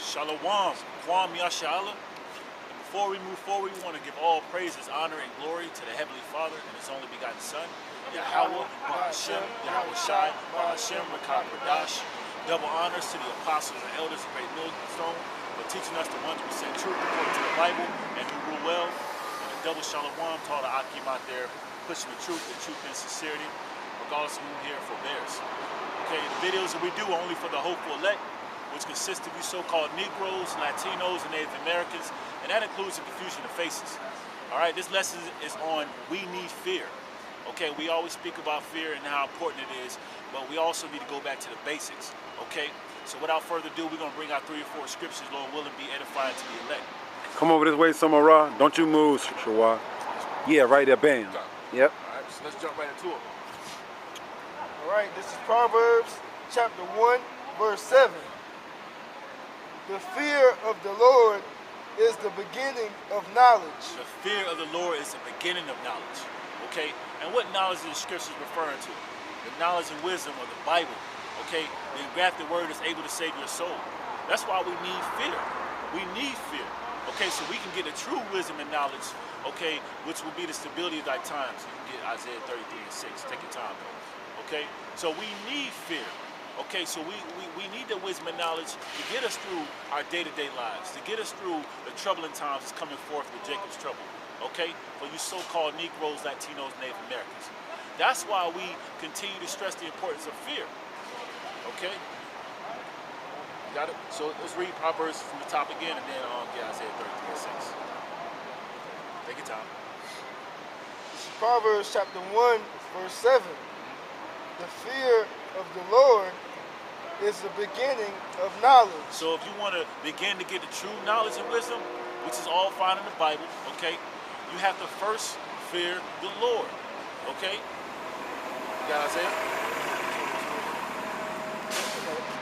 Shalom, Kwam Yashala. Before we move forward, we want to give all praises, honor, and glory to the Heavenly Father and His only begotten Son, Yahweh, Ba'ashem, Yahweh Shai, Ba'ashem, Rakah Pradash. Double honors to the apostles and elders of Great Millstone for teaching us the 100% truth according to the Bible and who rule well. And a double shalom to all the Akim out there pushing the truth and sincerity, regardless of who here forbears. Okay, the videos that we do are only for the hopeful elect, which consists of you so-called Negroes, Latinos, and Native Americans, and that includes the confusion of faces. All right, this lesson is on we need fear. Okay, we always speak about fear and how important it is, but we also need to go back to the basics. Okay, so without further ado, we're going to bring out 3 or 4 scriptures, Lord willing, be edifying to the elect. Come over this way, Samara. Don't you move, Shawar. Yeah, right there, bam. Yep. All right, so let's jump right into it. All right, this is Proverbs chapter 1, verse 7. The fear of the Lord is the beginning of knowledge. The fear of the Lord is the beginning of knowledge. Okay, and what knowledge is the scriptures referring to? The knowledge and wisdom of the Bible. Okay, the engrafted word is able to save your soul. That's why we need fear. We need fear. Okay, so we can get the true wisdom and knowledge, okay, which will be the stability of thy times. You can get Isaiah 33 and 6. Take your time, though. Okay, so we need fear. Okay, so we need the wisdom and knowledge to get us through our day-to-day lives, to get us through the troubling times that's coming forth with Jacob's trouble. Okay, for you so-called Negroes, Latinos, Native Americans. That's why we continue to stress the importance of fear. Okay, got it? So let's read Proverbs from the top again and then get Isaiah 33 and 6. Take your time. This is Proverbs chapter 1, verse 7. The fear of the Lord is the beginning of knowledge. So if you want to begin to get the true knowledge and wisdom, which is all found in the Bible, okay, you have to first fear the Lord. Okay? You got Isaiah?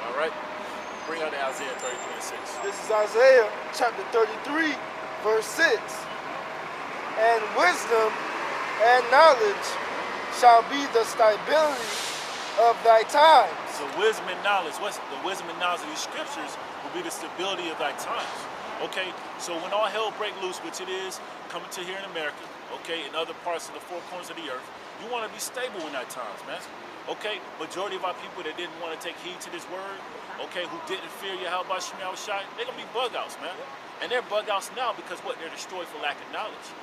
All right. Bring out the Isaiah 33 and 6. This is Isaiah chapter 33, verse 6. And wisdom and knowledge shall be the stability of thy times. So wisdom and knowledge, what's the wisdom and knowledge of these scriptures will be the stability of thy times. Okay, so when all hell break loose, which it is coming to here in America, okay, in other parts of the 4 corners of the earth, you want to be stable in that times, man. Okay, majority of our people that didn't want to take heed to this word, okay, who didn't fear Yahweh Ba'ashem Yahweh Shai, they're going to be bug outs, man. And they're bug outs now because what? They're destroyed for lack of knowledge.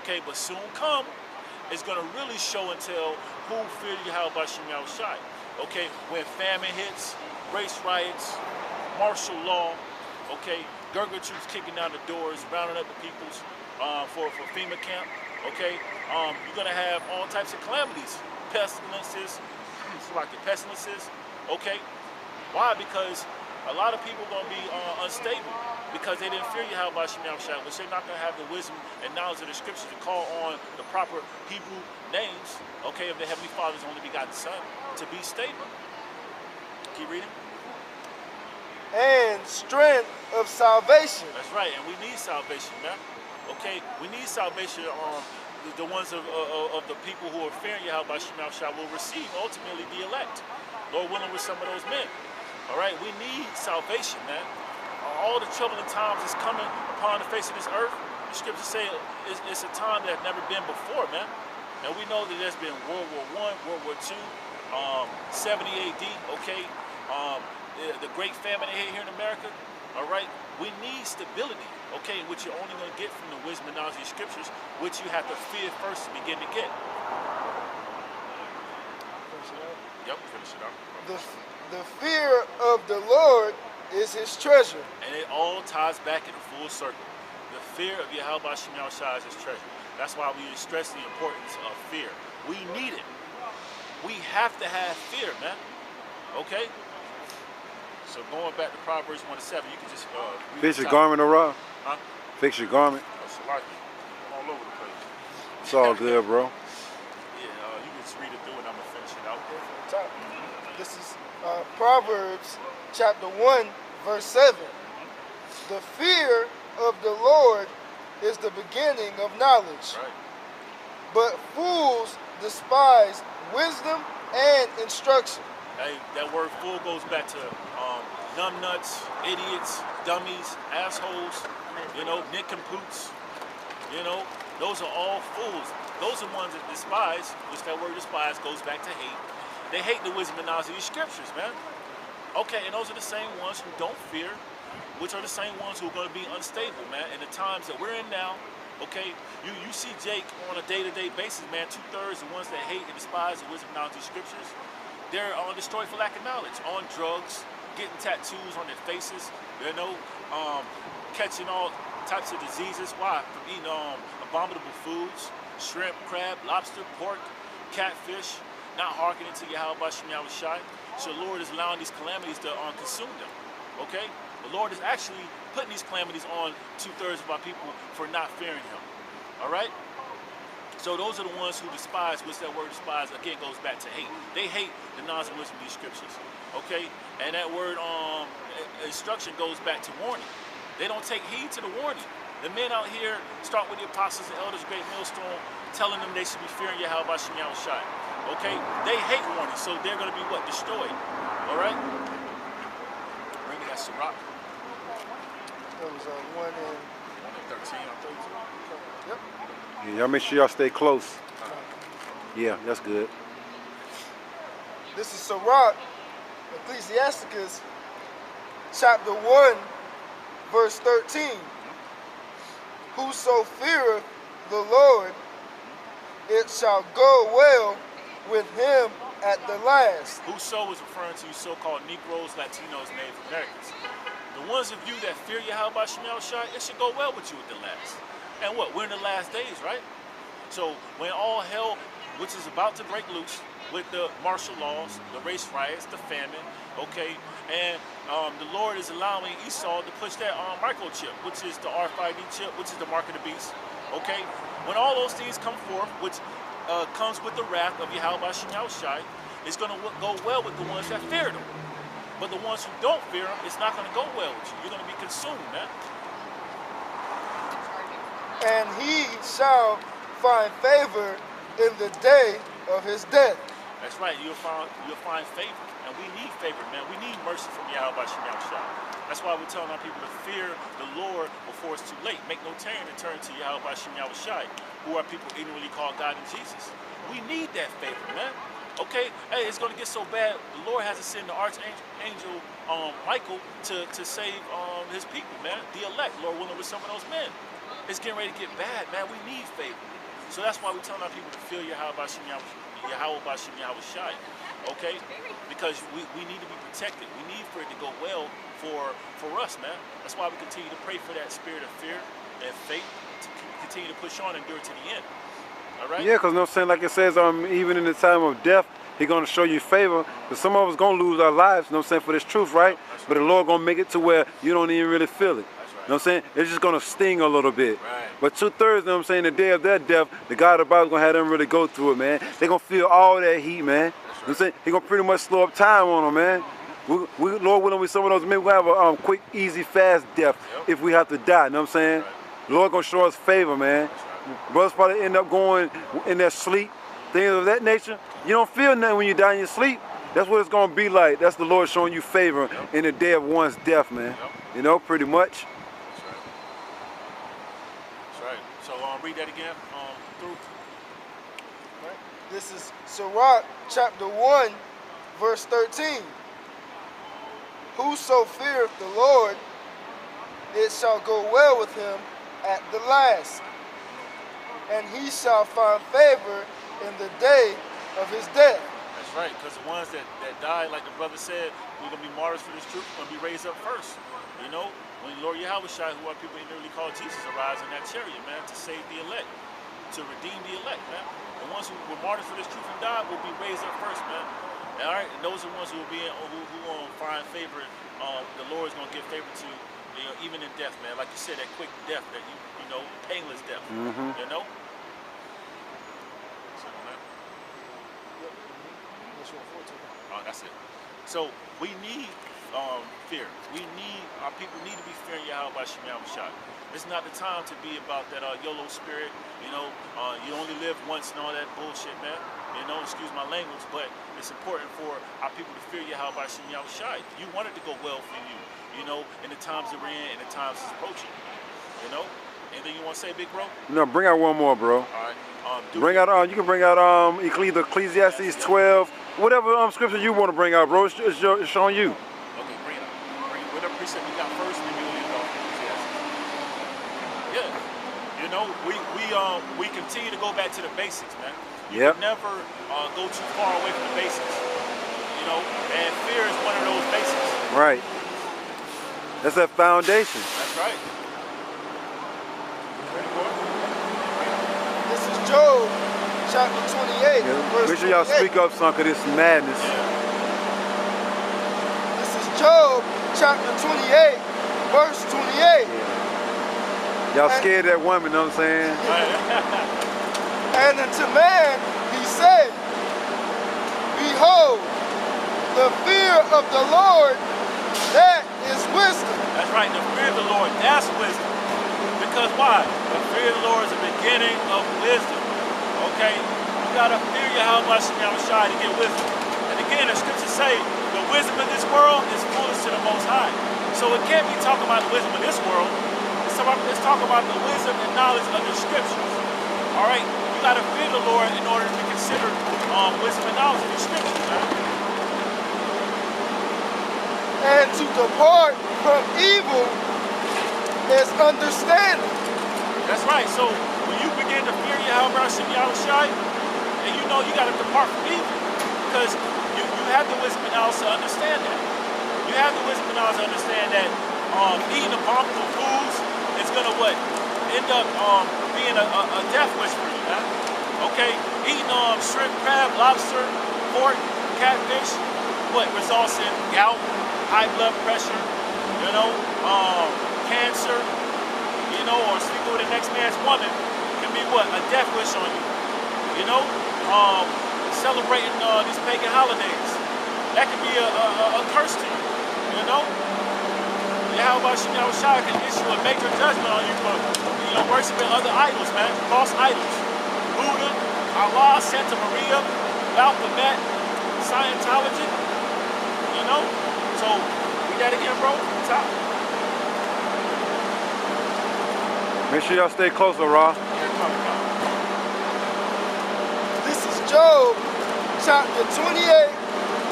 Okay, but soon come, it's going to really show and tell who feared Yahweh Ba'ashem Yahweh Shai. Okay, when famine hits, race riots, martial law, okay, Gurgler troops kicking down the doors, rounding up the peoples for FEMA camp, okay, you're going to have all types of calamities, pestilences, okay. Why? Because a lot of people are going to be unstable because they didn't fear Yahweh Ba'ashem Yahweh Shai, which they're not going to have the wisdom and knowledge of the scriptures to call on the proper Hebrew names, okay, of the Heavenly Father's only begotten Son to be stable. Keep reading. And strength of salvation. That's right, and we need salvation, man. Okay, we need salvation. The ones of the people who are fearing Yahweh Ba'ashem Yahweh Shai will receive ultimately the elect. Lord willing, with some of those men. All right, we need salvation, man. All the troubling times is coming upon the face of this earth. The scriptures say it's a time that has never been before, man. And we know that there's been World War I, World War II, 70 AD, okay, the Great Famine here in America, all right? We need stability, okay, which you're only going to get from the wisdom and knowledge of the scriptures, which you have to fear first to begin to get. Yep, finish it up. The fear of the Lord is his treasure. And it all ties back in a full circle. The fear of Yahweh Ba'ashem Yahweh Shai is his treasure. That's why we stress the importance of fear. We need it. We have to have fear, man. Okay? So going back to Proverbs 1:7, you can just fix your garment, Ra. Huh? Fix your garment. That's like all over the place. It's all good, bro. Yeah, you can just read it through and I'm gonna finish it out. This is Proverbs chapter 1, verse 7. The fear of the Lord is the beginning of knowledge. Right. But fools despise wisdom and instruction. Hey, that word "fool" goes back to numbnuts, idiots, dummies, assholes, you know, nincompoops, you know, those are all fools. Those are ones that despise, which that word despise goes back to hate. They hate the wisdom and knowledge of these scriptures, man. Okay, and those are the same ones who don't fear, which are the same ones who are going to be unstable, man. In the times that we're in now, okay, you see Jake on a day-to-day basis, man. 2/3 the ones that hate and despise the wisdom and knowledge of the scriptures, they're destroyed for lack of knowledge, on drugs, getting tattoos on their faces, you know, catching all types of diseases. Why? From eating abominable foods, shrimp, crab, lobster, pork, catfish, not hearkening to Yahweh Shem Yahweh Shai. So the Lord is allowing these calamities to consume them, okay? The Lord is actually putting these calamities on 2/3 of our people for not fearing him, all right? So those are the ones who despise, which that word despise, again, goes back to hate. They hate the knowledge and wisdom of these scriptures, okay? And that word instruction goes back to warning. They don't take heed to the warning. The men out here start with the apostles and elders, great millstone, telling them they should be fearing Yahweh Shem Yahweh Shai. Okay, they hate warning, so they're going to be what? Destroyed. All right. Bring me that Sirach. That was 1 and 13. Yep. Yeah, y'all make sure y'all stay close. Yeah, that's good. This is Sirach, Ecclesiasticus, chapter 1, verse 13. Whoso feareth the Lord, it shall go well with him at the last. Whoso is referring to so-called Negroes, Latinos, Native Americans. The ones of you that fear Yahweh Shem Yahweh Shai, it should go well with you at the last. And what? We're in the last days, right? So when all hell, which is about to break loose with the martial laws, the race riots, the famine, okay, and the Lord is allowing Esau to push that microchip, which is the RFID chip, which is the mark of the beast, okay? When all those things come forth, which comes with the wrath of Yahweh Shem Yahweh Shai, it's going to go well with the ones that fear him. But the ones who don't fear him, it's not going to go well with you. You're going to be consumed, man. And he shall find favor in the day of his death. That's right. You'll find favor, and we need favor, man. We need mercy from Yahweh Shem Yahweh Shai. That's why we're telling our people to fear the Lord before it's too late. Make no tarrying and turn to Yahweh Shem Yahweh Shai, who our people ignorantly call God and Jesus. We need that favor, man. Okay, hey, it's going to get so bad. The Lord has to send the archangel Michael to save his people, man. The elect, Lord willing, with some of those men. It's getting ready to get bad, man. We need favor. So that's why we're telling our people to fear Yahweh Shem Yahweh Shai. Okay, because we need to be protected. We need for it to go well for us, man. That's why we continue to pray for that spirit of fear and faith to continue to push on and endure to the end. All right? Yeah, because you know what I'm saying, like it says, even in the time of death, he's going to show you favor. Because some of us going to lose our lives, you know what I'm saying, for this truth, right? But the Lord going to make it to where you don't even really feel it. You know what I'm saying? It's just going to sting a little bit. Right. But 2/3, you know what I'm saying, the day of their death, the God of the Bible is going to have them really go through it, man. They're going to feel all that heat, man. You know what I'm saying? He's going to pretty much slow up time on them, man. We Lord willing, with some of those men, we're going to have a quick, easy, fast death if we have to die, you know what I'm saying? The Lord going to show us favor, man. Brothers probably end up going in their sleep, things of that nature. You don't feel nothing when you die in your sleep. That's what it's going to be like. That's the Lord showing you favor in the day of one's death, man. You know, pretty much. That's right. So read that again through. Right? This is Sirach chapter 1, verse 13. Whoso feareth the Lord, it shall go well with him at the last, and he shall find favor in the day of his death. That's right, because the ones that died, like the brother said, we're going to be martyrs for this truth, we're going to be raised up first. You know, when Lord Yahweh Shai, who our people literally call Jesus, arrives in that chariot, man, to save the elect, to redeem the elect, man. The ones who were martyrs for this truth and died will be raised up first, man. All right, and those are the ones who will be who find favor. The Lord is going to give favor to, you know, even in death, man. Like you said, that quick death, that you know, painless death. You know. Oh, that's it. So we need fear. Our people need to be fearing Yahweh Shai. It's not the time to be about that YOLO spirit, you know, you only live once and all that bullshit, man. You know, excuse my language, but it's important for our people to fear Yahweh Shai. You want it to go well for you know, in the times that we're in and the times it's approaching, you know. Anything you want to say, big bro? No, bring out one more, bro. All right. Bring out, you can bring out Ecclesiastes 12, whatever scripture you want to bring out, bro. It's on you. Okay, bring it out. Whatever precept you got first, then we'll leave it off. Yeah. You know, we continue to go back to the basics, man. You can never go too far away from the basics. You know, and fear is one of those basics. Right. That's that foundation. That's right. This is Job, chapter 28, verse Make sure y'all speak up, son, because it's madness. This is Job, chapter 28, verse 28. Y'all scared of that woman, know what I'm saying? And unto man he said, behold, the fear of the Lord, that is wisdom. That's right, the fear of the Lord, that's wisdom. Because why? The fear of the Lord is the beginning of wisdom. Okay? You gotta fear Yahweh Shai to get wisdom. And again, the scriptures say the wisdom of this world is foolish to the Most High. So it can't be talking about the wisdom of this world. Let's talk about the wisdom and knowledge of the scriptures. All right? You gotta fear the Lord in order to consider wisdom and knowledge of the scriptures, man. And to depart from evil is understanding. That's right. So when you begin to fear Yahweh Shai, and you know you got to depart from evil, because you have the wisdom and knowledge to understand that. You have the wisdom and knowledge to understand that eating abominable foods is gonna what? End up being a death wish for you, man. Okay, eating shrimp, crab, lobster, pork, catfish, what results in gout, high blood pressure, you know, cancer, you know, or sleeping with the next man's woman can be what? A death wish on you. You know, celebrating these pagan holidays, that can be a curse to you. You know, Yahweh Shai can issue a major judgment on you for, you know, worshiping other idols, man, false idols. Buddha, Allah, Santa Maria, Baphomet, Scientology. You know, so read that again, bro. Top. Make sure y'all stay closer, Ra. This is Job, chapter 28,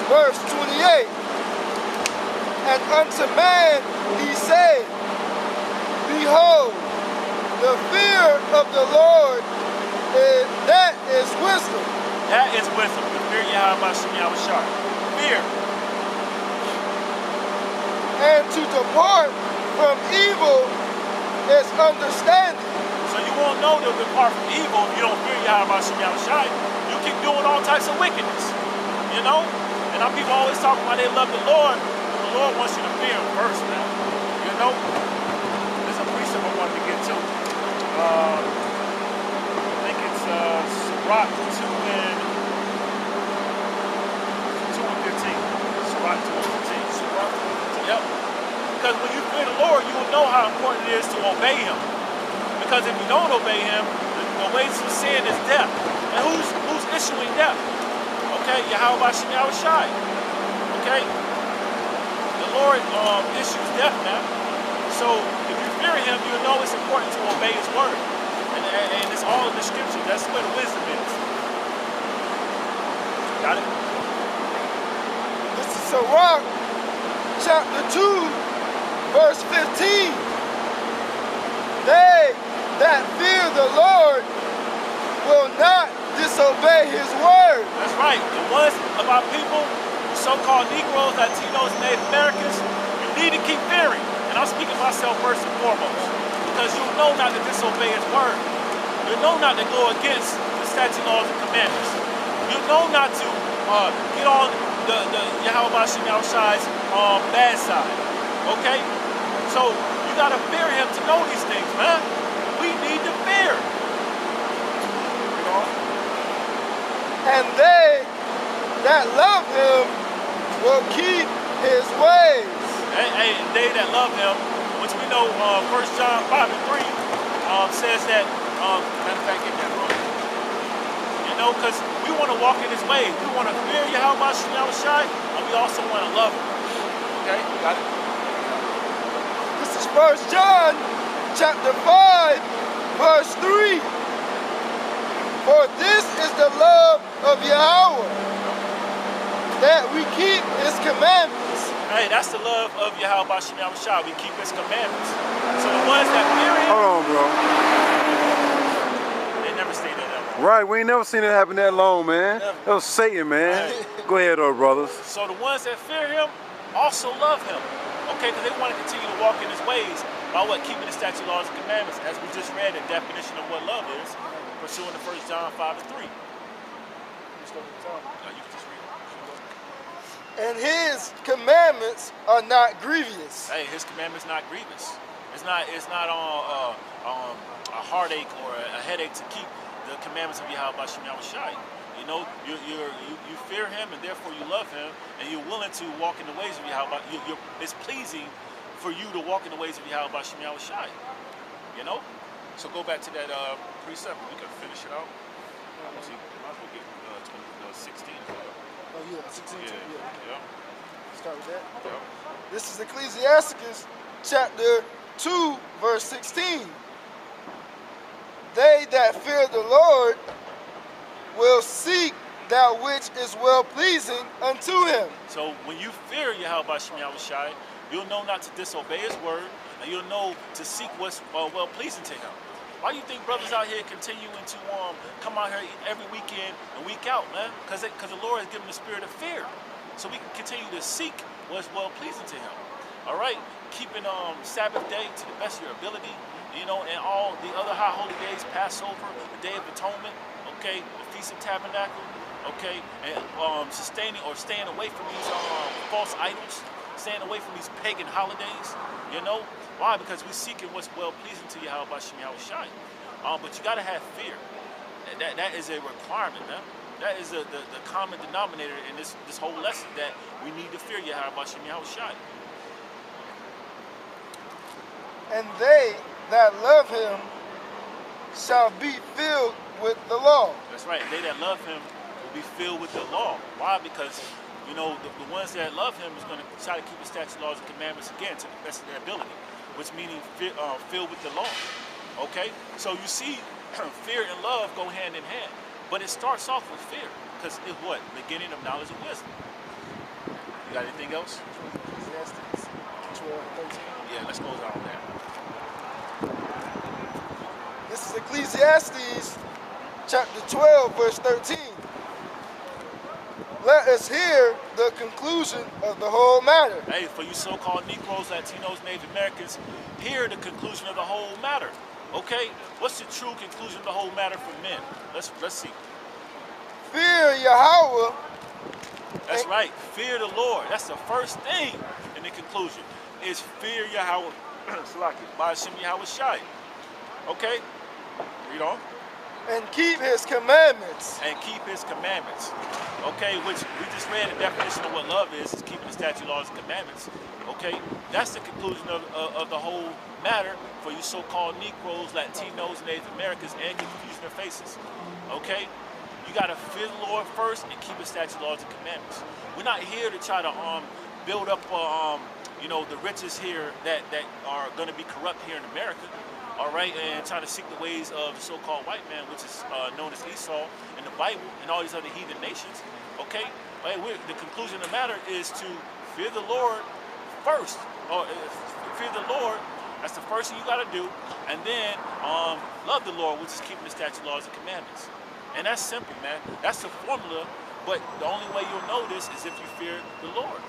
verse 28. And unto man he said, behold, the fear of the Lord, that is wisdom. That is wisdom. The fear Yahweh Shai. Fear. And to depart from evil is understanding. So you won't know to depart from evil if you don't fear Yahweh Shai. You keep doing all types of wickedness. You know? And our people always talk about they love the Lord. The Lord wants you to fear him first, man. You know? There's a precept I wanted to get to. I think it's Sirach 2 and 15. Sirach 2 and 15. Yep. Because when you fear the Lord, you will know how important it is to obey him. Because if you don't obey him, the wages of sin is death. And who's issuing death? Okay, Yahweh Shai. Okay? The Lord issues death, man. So if you fear him, you'll know it's important to obey his word. And it's all in the scripture. That's where the wisdom is. Got it? This is Sirach, chapter 2, verse 15. They that fear the Lord will not disobey his word. That's right. The ones of our people, so-called Negroes, Latinos, Native Americans, you need to keep fearing. And I'm speaking myself first and foremost. Because you know not to disobey his word. You know not to go against the statute, laws, and commandments. You know not to get on the Yahweh Shai's bad side. Okay? So you gotta fear him to know these things, man. We need to fear. You know? And they that love him will keep his ways. Hey, they that love him, which we know 1 John 5 and 3 says that, matter of fact, get that wrong. You know, because we want to walk in his ways. We want to fear Yahweh Shai, and we also want to love him. Okay, got it? This is 1 John chapter 5, verse 3. For this is the love of Yahweh, that we keep his commandments. Hey, that's the love of Yahweh Shai. We keep his commandments. So the ones that fear him, Hold on, bro. they never stay there that long. Right, we ain't never seen it happen that long, man. Never. That was Satan, man. Right. Go ahead, though, brothers. So the ones that fear him also love him. Okay, because they want to continue to walk in his ways by what? Keeping the statutes, laws, and commandments. As we just read the definition of what love is, pursuing the 1 John 5 and 3. No, you can just read it. And his commandments are not grievous. Hey, his commandments not grievous. It's not a heartache or a headache to keep the commandments of Yahweh Shai. You know, you fear him and therefore you love him, and you're willing to walk in the ways of Yahweh. It's pleasing for you to walk in the ways of Yahweh Shai. You know? So go back to that precept. We can finish it out. Might as well get 16. Oh yeah, 16. Yeah. Start with that. Yeah. This is Ecclesiasticus chapter 2, verse 16. They that fear the Lord will seek that which is well-pleasing unto him. So when you fear Yahweh Shai, you'll know not to disobey his word, and you'll know to seek what's well-pleasing to him. Why do you think brothers out here continuing to come out here every weekend and week out, man? Because the Lord has given the spirit of fear, so we can continue to seek what's well-pleasing to him. All right, keeping Sabbath day to the best of your ability, you know, and all the other high holy days, Passover, the Day of Atonement, okay, the Feast of Tabernacle, okay, and sustaining or staying away from these false idols, staying away from these pagan holidays, you know. Why? Because we're seeking what's well-pleasing to Yahweh Shai. But you got to have fear. That is a requirement, man. That is the common denominator in this whole lesson, that we need to fear Yahweh Shai. And they that love him shall be filled with the law. That's right. They that love him will be filled with the law. Why? Because, you know, the ones that love him is going to try to keep the statutes, laws, and commandments again to the best of their ability, which meaning filled with the law. Okay? So you see, fear and love go hand in hand. But it starts off with fear, because it's what? Beginning of knowledge and wisdom. You got anything else? Ecclesiastes 12 and 13. Yeah, let's go down there. This is Ecclesiastes chapter 12, verse 13. Let us hear the conclusion of the whole matter. Hey, for you so-called Negroes, Latinos, Native Americans, hear the conclusion of the whole matter. Okay? What's the true conclusion of the whole matter for men? Let's see. Fear Yahweh. That's right. Fear the Lord. That's the first thing in the conclusion, is fear Yahweh. By Hashem Yahweh Shai. Okay? Read on. And keep his commandments. And keep his commandments. Okay, which we just read the definition of what love is keeping the statute, laws, and commandments. Okay? That's the conclusion of the whole matter for you so-called Negroes, Latinos, Native Americans, and confusing their faces. Okay? You got to fear the Lord first and keep his statute, laws, and commandments. We're not here to try to build up you know, the riches here that are going to be corrupt here in America. All right, and trying to seek the ways of the so-called white man, which is known as Esau in the Bible and all these other heathen nations. Okay, the conclusion of the matter is to fear the Lord first, or fear the Lord. That's the first thing you got to do, and then love the Lord, which is keeping the statutes, laws, and commandments. And that's simple, man. That's the formula. But the only way you'll know this is if you fear the Lord.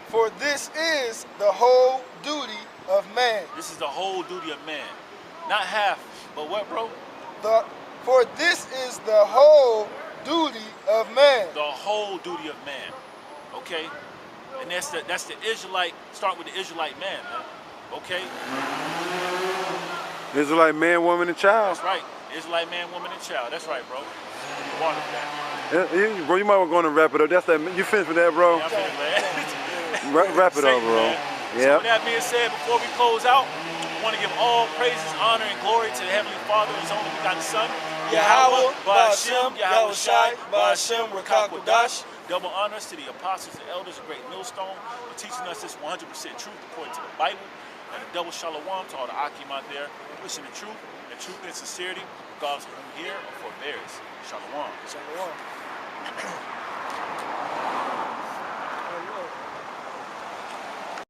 For this is the whole duty of man. This is the whole duty of man. Not half, but what, bro? For this is the whole duty of man. The whole duty of man. Okay? And that's the Israelite, start with the Israelite man. Okay? Israelite man, woman, and child. That's right. Israelite man, woman, and child. That's right, bro. Water for that. Bro, you might want to go on and wrap it up. That's that. You finished with that, bro? Yeah, I'm finished, man. Wrap it up, bro. So Yeah. with that being said, before we close out, we want to give all praises, honor, and glory to the Heavenly Father and His only begotten Son, Yahweh, Ba'Hashem, Yahweh Shai, Ba'Hashem, Rakakwadash. Double honors to the apostles and elders of Great Millstone for teaching us this 100% truth according to the Bible, and a double shalom to all the Akim out there wishing the truth and sincerity, regardless of whom here or forbears. Shalom. Shalom.